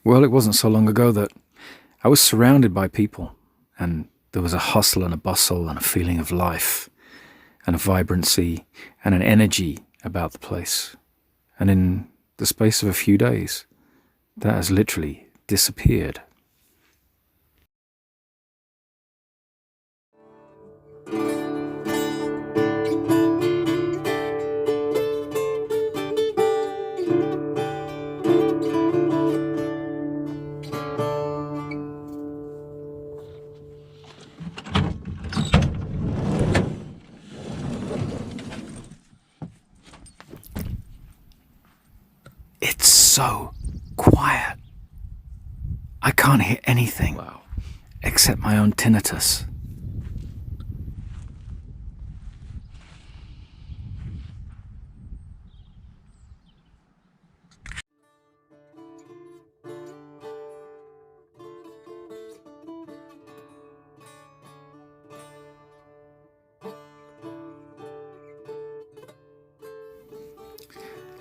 Well, it wasn't so long ago that I was surrounded by people, and there was a hustle and a bustle and a feeling of life and a vibrancy and an energy about the place. And in the space of a few days, that has literally disappeared. It's so quiet. I can't hear anything. Wow. Except my own tinnitus.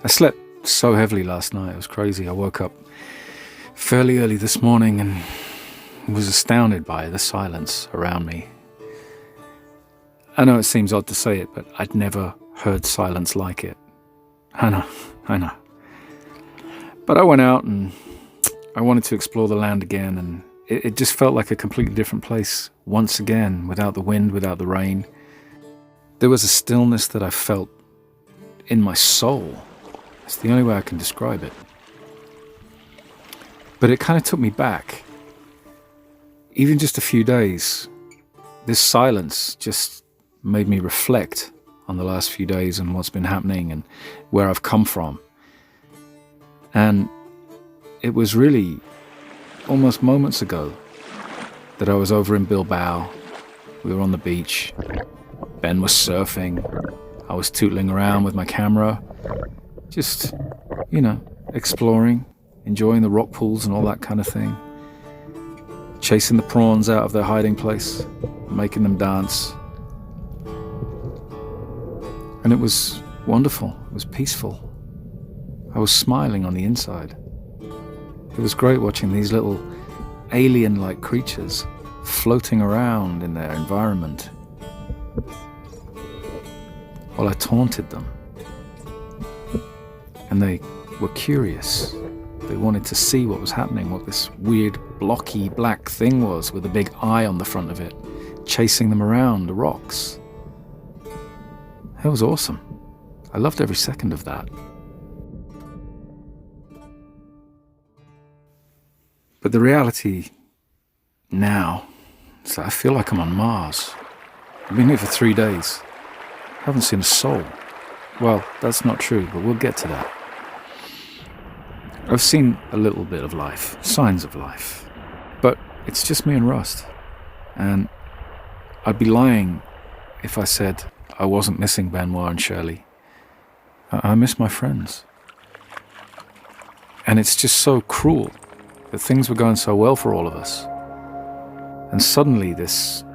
I slept so heavily last night, it was crazy. I woke up fairly early this morning and was astounded by the silence around me. I know it seems odd to say it, but I'd never heard silence like it. I know. But I went out and I wanted to explore the land again, and it just felt like a completely different place once again, without the wind, without the rain. There was a stillness that I felt in my soul. It's the only way I can describe it. But it kind of took me back. Even just a few days, this silence just made me reflect on the last few days and what's been happening and where I've come from. And it was really almost moments ago that I was over in Bilbao. We were on the beach. Ben was surfing. I was tootling around with my camera. Just, exploring, enjoying the rock pools and all that kind of thing. Chasing the prawns out of their hiding place, making them dance. And it was wonderful. It was peaceful. I was smiling on the inside. It was great watching these little alien-like creatures floating around in their environment while I taunted them. And they were curious. They wanted to see what was happening, what this weird, blocky, black thing was with a big eye on the front of it, chasing them around the rocks. It was awesome. I loved every second of that. But the reality now is that I feel like I'm on Mars. I've been here for 3 days. I haven't seen a soul. Well, that's not true, but we'll get to that. I've seen a little bit of life, signs of life, but it's just me and Rust. And I'd be lying if I said I wasn't missing Benoit and Shirley. I miss my friends. And it's just so cruel that things were going so well for all of us. And suddenly this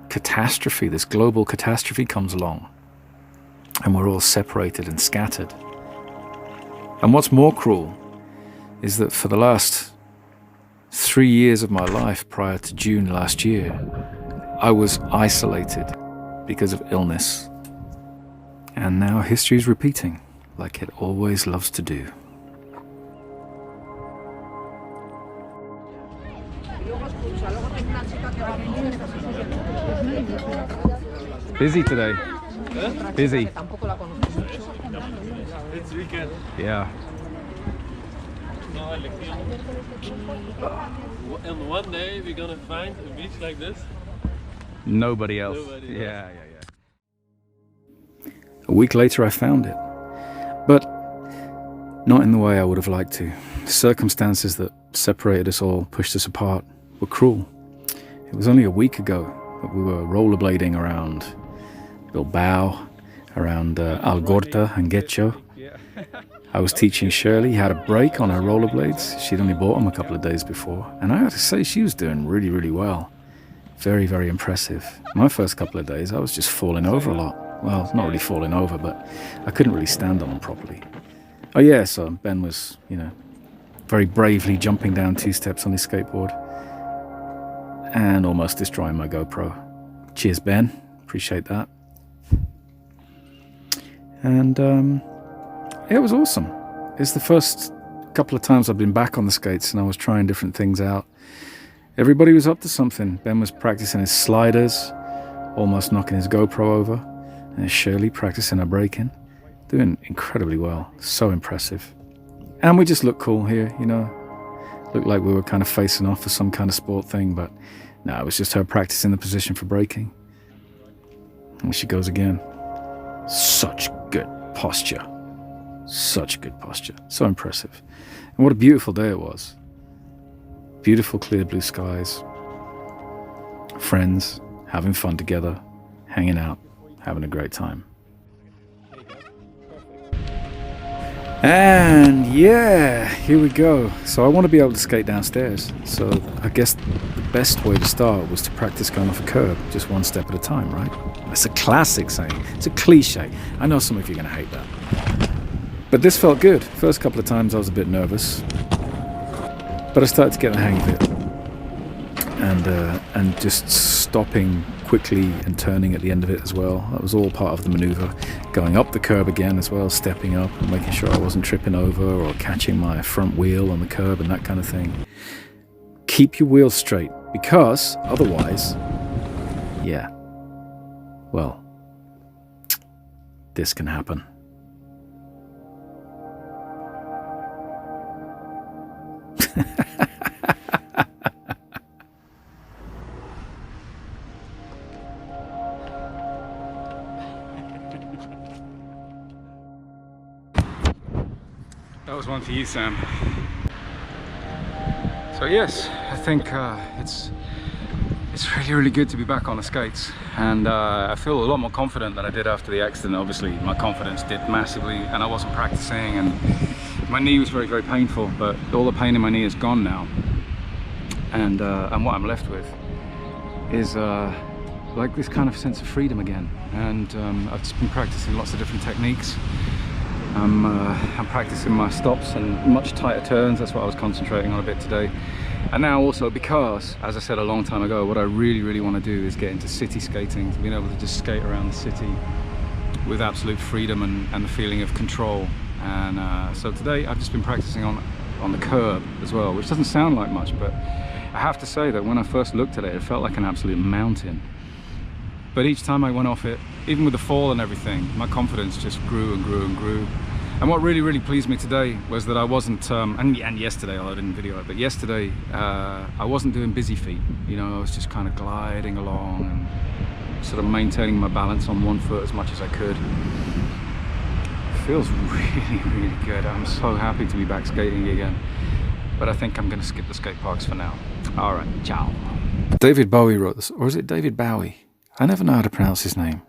catastrophe, this global catastrophe comes along, and we're all separated and scattered. And what's more cruel is that for the last 3 years of my life prior to June last year, I was isolated because of illness. And now history is repeating, like it always loves to do. Busy today. Busy. It's weekend. Yeah. And one day we're gonna find a beach like this. Nobody else. Nobody else. Yeah. A week later I found it. But not in the way I would have liked to. The circumstances that separated us all, pushed us apart, were cruel. It was only a week ago that we were rollerblading around Bilbao, around Algorta and Getxo. I was teaching Shirley how to brake on her rollerblades. She'd only bought them a couple of days before. And I have to say, she was doing really, really well. Very, very impressive. My first couple of days, I was just falling over a lot. Well, not really falling over, but I couldn't really stand on them properly. Oh yeah, so Ben was, very bravely jumping down 2 steps on his skateboard and almost destroying my GoPro. Cheers, Ben. Appreciate that. And it was awesome. It's the first couple of times I've been back on the skates and I was trying different things out. Everybody was up to something. Ben was practicing his sliders, almost knocking his GoPro over, and Shirley practicing her braking, doing incredibly well. So impressive. And we just looked cool here, you know. Looked like we were kind of facing off for some kind of sport thing, but no, it was just her practicing the position for braking. And she goes again. Such good posture. Such good posture. So impressive. And what a beautiful day it was. Beautiful clear blue skies. Friends having fun together, hanging out, having a great time. And yeah, here we go. So I want to be able to skate downstairs. So I guess the best way to start was to practice going off a curb, just 1 step at a time, right? It's a classic saying. It's a cliche. I know some of you are going to hate that. But this felt good. First couple of times I was a bit nervous, but I started to get the hang of it. And just stopping quickly and turning at the end of it as well. That was all part of the maneuver. Going up the curb again as well, stepping up and making sure I wasn't tripping over or catching my front wheel on the curb and that kind of thing. Keep your wheels straight, because otherwise, yeah, well, this can happen. That was one for you, Sam. So yes, I think it's really good to be back on the skates, and I feel a lot more confident than I did after the accident. Obviously my confidence dipped massively and I wasn't practicing, and my knee was very painful, but all the pain in my knee is gone now, and what I'm left with is like this kind of sense of freedom again. And I've just been practicing lots of different techniques. I'm practicing my stops and much tighter turns. That's what I was concentrating on a bit today. And now also, because, as I said a long time ago, what I really want to do is get into city skating, being able to just skate around the city with absolute freedom and the feeling of control. And so today I've just been practicing on the curb as well, which doesn't sound like much, but I have to say that when I first looked at it, it felt like an absolute mountain. But each time I went off it, even with the fall and everything, my confidence just grew and grew and grew. And what really pleased me today was that I wasn't, and yesterday, although I didn't video it, but yesterday I wasn't doing busy feet. You know, I was just kind of gliding along and sort of maintaining my balance on one foot as much as I could. It feels really good. I'm so happy to be back skating again. But I think I'm going to skip the skate parks for now. All right, ciao. David Bowie wrote this, or is it David Bowie? I never know how to pronounce his name.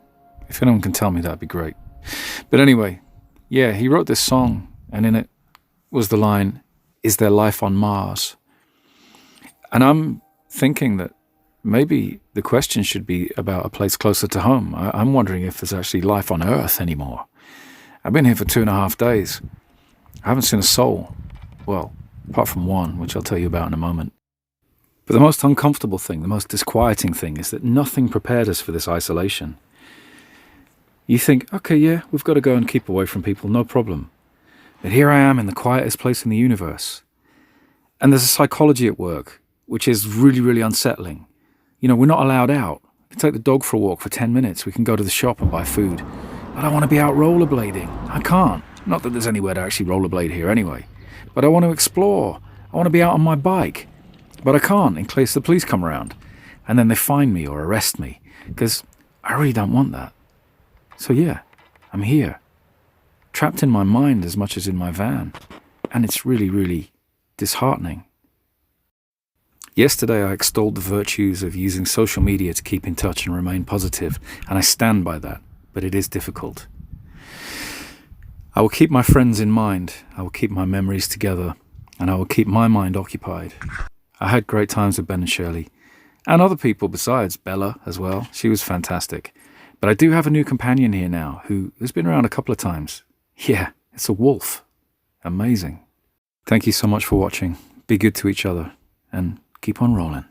If anyone can tell me, that'd be great. But anyway, yeah, he wrote this song, and in it was the line, "Is there life on Mars?" And I'm thinking that maybe the question should be about a place closer to home. I'm wondering if there's actually life on Earth anymore. I've been here for 2.5 days. I haven't seen a soul. Well, apart from one, which I'll tell you about in a moment. But the most uncomfortable thing, the most disquieting thing, is that nothing prepared us for this isolation. You think, okay, yeah, we've got to go and keep away from people, no problem. But here I am in the quietest place in the universe. And there's a psychology at work, which is really unsettling. You know, we're not allowed out. We can take the dog for a walk for 10 minutes. We can go to the shop and buy food. But I want to be out rollerblading. I can't. Not that there's anywhere to actually rollerblade here anyway. But I want to explore. I want to be out on my bike. But I can't in case the police come around and then they find me or arrest me, because I really don't want that. So yeah, I'm here, trapped in my mind as much as in my van, and it's really disheartening. Yesterday I extolled the virtues of using social media to keep in touch and remain positive, and I stand by that, but it is difficult. I will keep my friends in mind, I will keep my memories together, and I will keep my mind occupied. I had great times with Ben and Shirley, and other people besides, Bella as well. She was fantastic. But I do have a new companion here now who's been around a couple of times. Yeah, it's a wolf. Amazing. Thank you so much for watching. Be good to each other and keep on rolling.